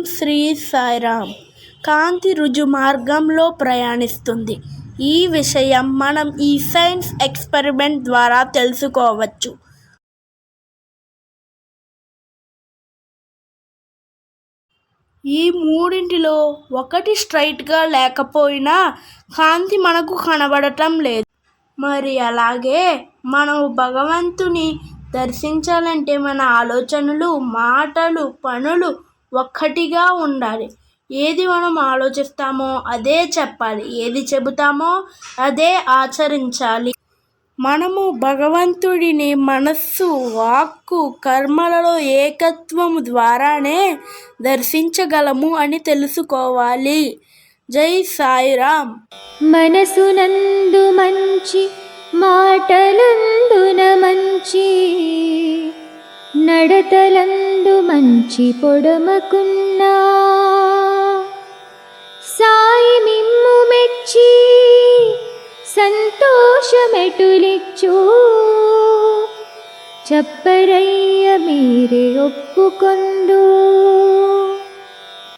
శ్రీ సాయిరామ్. కాంతి రుజు మార్గంలో ప్రయాణిస్తుంది. ఈ విషయం మనం ఈ సైన్స్ ఎక్స్పెరిమెంట్ ద్వారా తెలుసుకోవచ్చు. ఈ మూడింటిలో ఒకటి స్ట్రైట్గా లేకపోయినా కాంతి మనకు కనబడటం లేదు. మరి అలాగే మనం భగవంతుని దర్శించాలంటే మన ఆలోచనలు, మాటలు, పనులు ఒక్కటిగా ఉండాలి. ఏది మనం ఆలోచిస్తామో అదే చెప్పాలి, ఏది చెబుతామో అదే ఆచరించాలి. మనము భగవంతుడిని మనస్సు, వాక్కు, కర్మలలో ఏకత్వము ద్వారానే దర్శించగలము అని తెలుసుకోవాలి. జై సాయిరామ్. మనసునందు మంచి, మాటలందున మంచి, నడతలందు మంచి పొడమకున్నా సాయి మిమ్ము మెచ్చి సంతోషమెటులిచ్చు చెప్పరయ్య మీరే ఒప్పుకొందు.